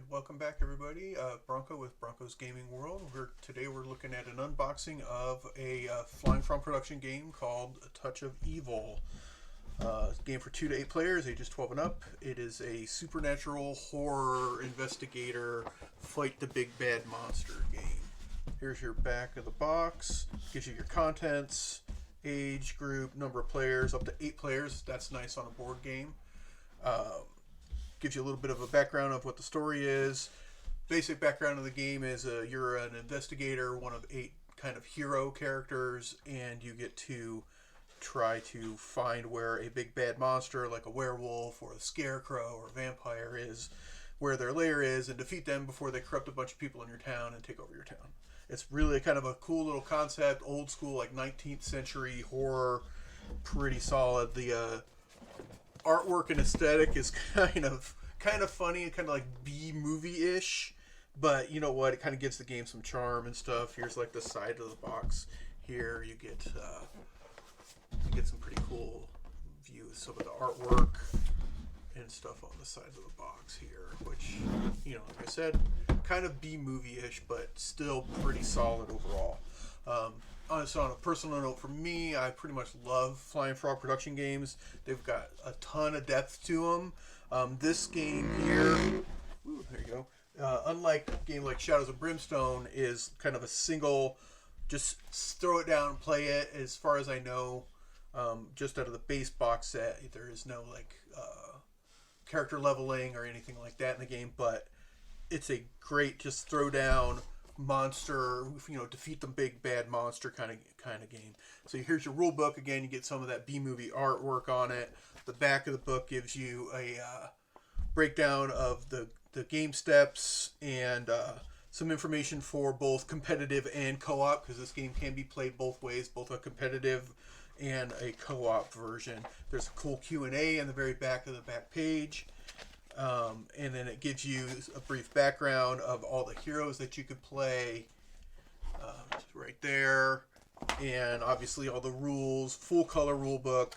welcome back, everybody. Bronco with Bronco's Gaming World. Today we're looking at an unboxing of a Flying Frog production game called A Touch of Evil. Game for 2 to 8 players, ages 12 and up. It is a supernatural horror investigator fight the big bad monster game. Here's your back of the box. Gives you your contents, age group, number of players, up to 8 players. That's nice on a board game. Gives you a little bit of a background of what the story is. Basic background of the game is you're an investigator, one of 8 kind of hero characters, and you get to try to find where a big bad monster like a werewolf or a scarecrow or a vampire is, where their lair is, and defeat them before they corrupt a bunch of people in your town and take over your town. It's really kind of a cool little concept, old school, like 19th century horror, pretty solid. The artwork and aesthetic is kind of funny and kind of like B movie ish, but you know what? It kind of gives the game some charm and stuff. Here's like the side of the box. Here you get some pretty cool views, some of the artwork and stuff on the sides of the box here, which, you know, like I said, kind of B movie ish, but still pretty solid overall. So on a personal note, for me, I pretty much love Flying Frog production games. They've got a ton of depth to them. This game here, there you go. Unlike a game like Shadows of Brimstone, is kind of a single, just throw it down and play it. As far as I know, just out of the base box set, there is no like character leveling or anything like that in the game. But it's a great just throw down monster, you know, defeat the big bad monster kind of game. So here's your rule book. Again, you get some of that B movie artwork on it. The back of the book gives you a breakdown of the game steps and some information for both competitive and co-op, because this game can be played both ways, both a competitive and a co-op version. There's a cool Q&A in the very back of the back page. And then it gives you a brief background of all the heroes that you could play right there. And obviously all the rules, full color rule book,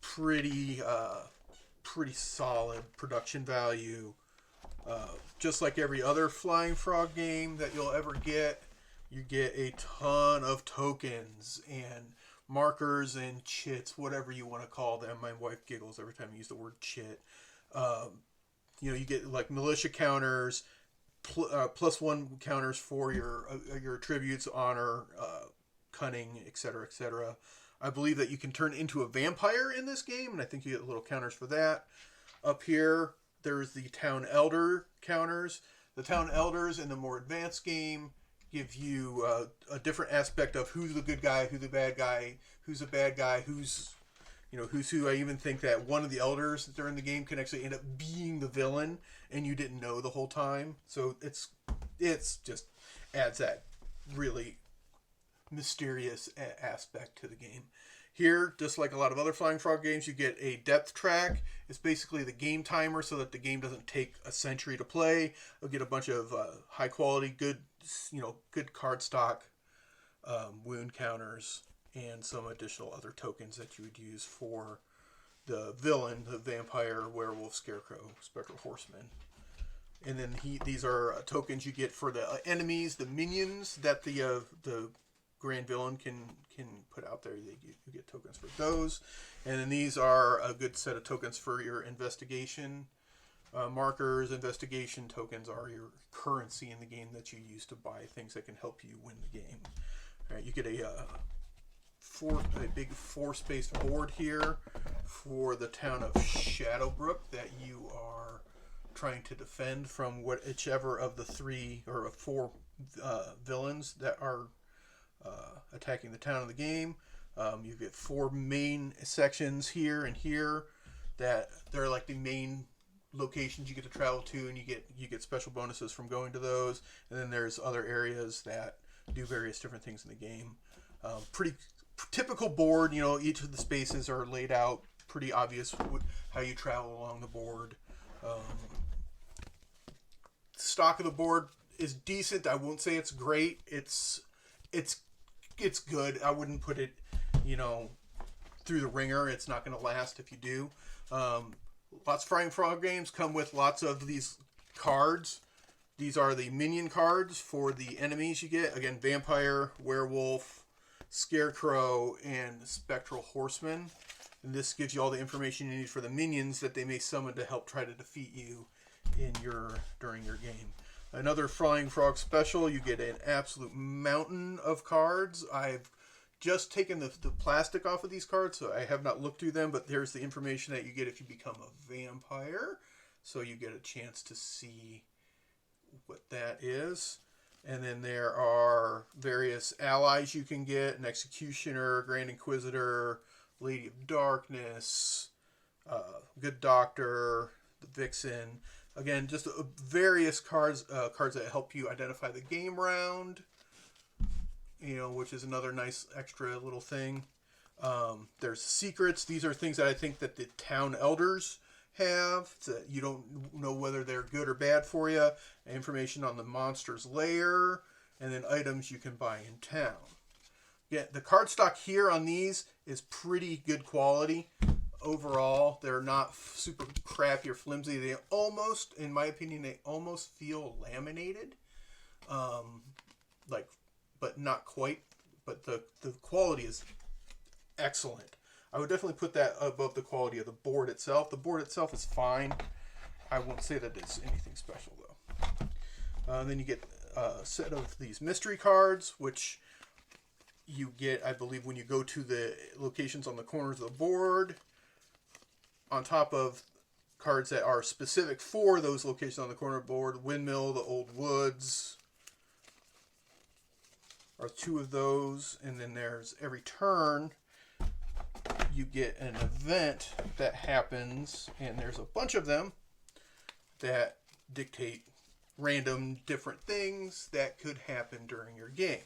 pretty solid production value. Just like every other Flying Frog game that you'll ever get, you get a ton of tokens and markers and chits, whatever you want to call them. My wife giggles every time I use the word chit. You know, you get like militia counters, +1 counters for your attributes, honor, cunning, etc., etc. I believe that you can turn into a vampire in this game, and I think you get little counters for that. Up here, there's the town elder counters. The town elders in the more advanced game give you a different aspect of who's the good guy, who's the bad guy, who's a bad guy, who's who. I even think that one of the elders during the game can actually end up being the villain, and you didn't know the whole time. So it's just adds that really mysterious aspect to the game. Here, just like a lot of other Flying Frog games, you get a depth track. It's basically the game timer so that the game doesn't take a century to play. You'll get a bunch of high quality, good card stock, wound counters, and some additional other tokens that you would use for the villain, the vampire, werewolf, scarecrow, spectral horseman. And then these are tokens you get for the enemies, the minions that the grand villain can put out there. You get tokens for those. And then these are a good set of tokens for your investigation markers. Investigation tokens are your currency in the game that you use to buy things that can help you win the game. All right, you get a big 4-space board here for the town of Shadowbrook that you are trying to defend from whichever of the 3 or 4 villains that are attacking the town of the game. You get 4 main sections here and here that they're like the main locations you get to travel to, and you get special bonuses from going to those. And then there's other areas that do various different things in the game. Pretty typical board. You know, each of the spaces are laid out pretty obvious how you travel along the board. Stock of the board is decent. I won't say it's great. It's good. I wouldn't put it, through the ringer. It's not going to last if you do. Lots of Flying Frog games come with lots of these cards. These are the minion cards for the enemies you get. Again, Vampire, Werewolf, Scarecrow, and Spectral Horseman. And this gives you all the information you need for the minions that they may summon to help try to defeat you during your game. Another Flying Frog special, you get an absolute mountain of cards. I've just taken the plastic off of these cards, so I have not looked through them, but there's the information that you get if you become a vampire. So you get a chance to see what that is. And then there are various allies you can get: an Executioner, Grand Inquisitor, Lady of Darkness, Good Doctor, the Vixen. Again, just various cards that help you identify the game round, which is another nice extra little thing. There's secrets. These are things that I think that the town elders have that you don't know whether they're good or bad for you. Information on the monster's lair, and then items you can buy in town. Yeah, the card stock here on these is pretty good quality. Overall, they're not super crappy or flimsy. They almost, in my opinion, they almost feel laminated. But not quite. But the quality is excellent. I would definitely put that above the quality of the board itself. The board itself is fine. I won't say that it's anything special, though. Then you get a set of these mystery cards, which you get, I believe, when you go to the locations on the corners of the board, on top of cards that are specific for those locations on the corner of the board. Windmill, the Old Woods are two of those. And then there's every turn you get an event that happens, and there's a bunch of them that dictate random different things that could happen during your game.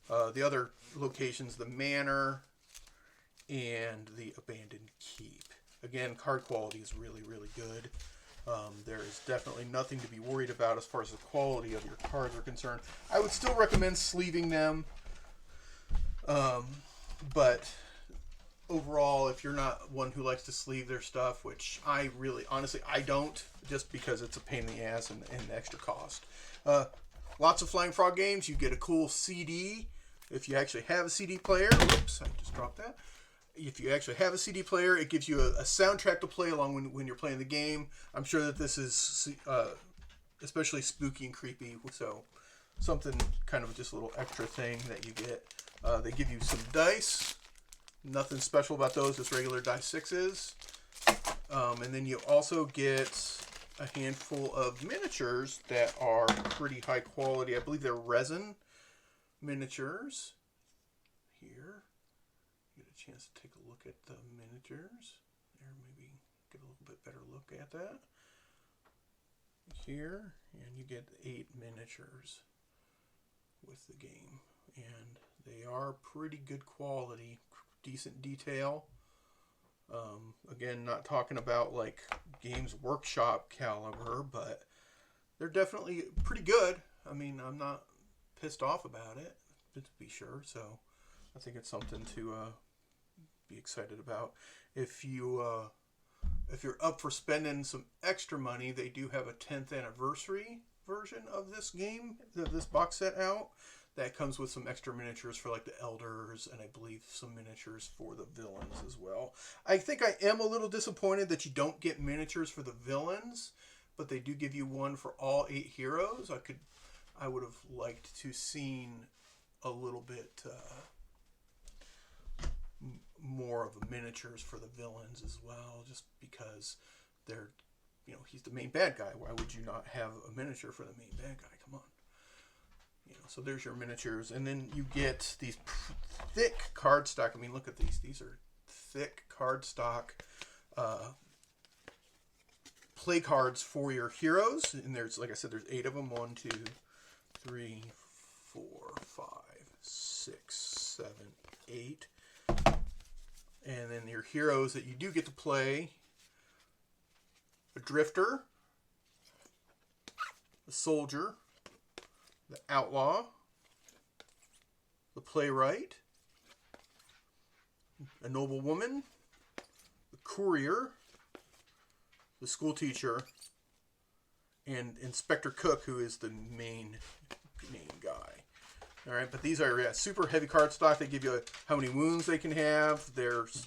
The other locations, the Manor and the Abandoned Keep. Again, card quality is really, really good. There is definitely nothing to be worried about as far as the quality of your cards are concerned. I would still recommend sleeving them. But overall, if you're not one who likes to sleeve their stuff, which I really, honestly, I don't, just because it's a pain in the ass and extra cost. Lots of Flying Frog games. You get a cool CD if you actually have a CD player. Whoops, I just dropped that. If you actually have a CD player, it gives you a soundtrack to play along when you're playing the game. I'm sure that this is especially spooky and creepy, so something kind of just a little extra thing that you get. They give you some dice. Nothing special about those, just regular dice 6s. And then you also get a handful of miniatures that are pretty high quality. I believe they're resin miniatures. Here, get a chance to take a look at the miniatures. There, maybe get a little bit better look at that. Here, and you get 8 miniatures with the game. And they are pretty good quality, decent detail. Again, not talking about like Games Workshop caliber, but they're definitely pretty good. I mean, I'm not pissed off about it, to be sure. So I think it's something to be excited about. If you're up for spending some extra money, they do have a 10th anniversary version of this game, this box set out. That comes with some extra miniatures for like the elders, and I believe some miniatures for the villains as well. I think I am a little disappointed that you don't get miniatures for the villains, but they do give you one for all 8 heroes. I would have liked to seen a little bit more of the miniatures for the villains as well, just because they're, he's the main bad guy. Why would you not have a miniature for the main bad guy? Come on. So there's your miniatures, and then you get these thick cardstock. I mean, look at these. These are thick cardstock play cards for your heroes, and there's, like I said, there's 8 of them. 1, 2, 3, 4, 5, 6, 7, 8, and then your heroes that you do get to play: a drifter, a soldier, the outlaw, the playwright, a noblewoman, the courier, the school teacher, and Inspector Cook, who is the main guy. All right, but these are super heavy card stock. They give you how many wounds they can have. There's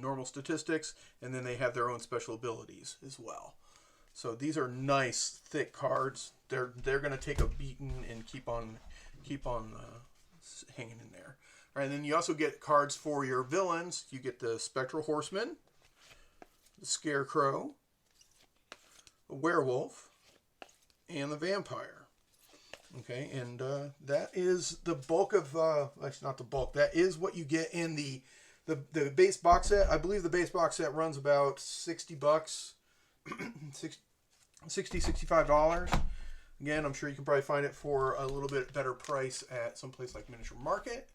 normal statistics, and then they have their own special abilities as well. So these are nice thick cards. They're going to take a beating and keep on hanging in there. All right, and then you also get cards for your villains. You get the Spectral Horseman, the Scarecrow, a Werewolf, and the Vampire. Okay, and that is the bulk of, actually not the bulk, that is what you get in the base box set. I believe the base box set runs about $60, $65. Again, I'm sure you can probably find it for a little bit better price at some place like Miniature Market.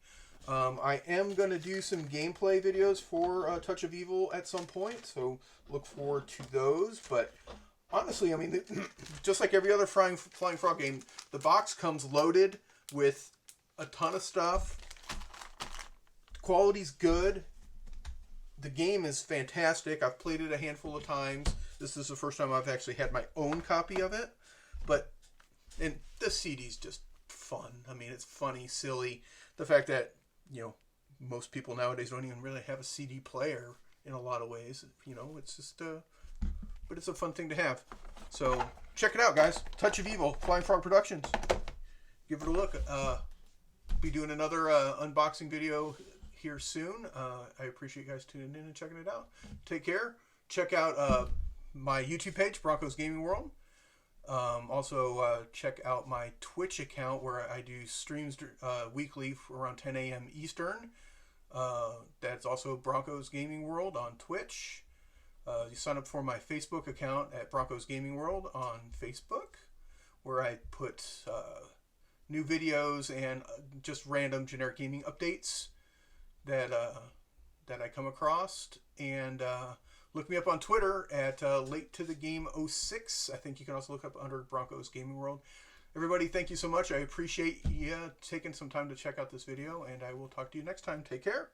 I am going to do some gameplay videos for Touch of Evil at some point, so look forward to those. But honestly, I mean, just like every other Flying Frog game, the box comes loaded with a ton of stuff. The quality's good. The game is fantastic. I've played it a handful of times. This is the first time I've actually had my own copy of it. And the CD's just fun. I mean, it's funny, silly. The fact that, most people nowadays don't even really have a CD player in a lot of ways. It's just, but it's a fun thing to have. So check it out, guys. Touch of Evil, Flying Frog Productions. Give it a look. Be doing another unboxing video here soon. I appreciate you guys tuning in and checking it out. Take care. Check out my YouTube page, Bronco's Gaming World. Also, check out my Twitch account where I do streams weekly for around 10 a.m. Eastern. That's also Bronco's Gaming World on Twitch. You sign up for my Facebook account at Bronco's Gaming World on Facebook, where I put new videos and just random generic gaming updates that I come across. And look me up on Twitter at Late to the Game 06. I think you can also look up under Bronco's Gaming World. Everybody, thank you so much. I appreciate you taking some time to check out this video, and I will talk to you next time. Take care.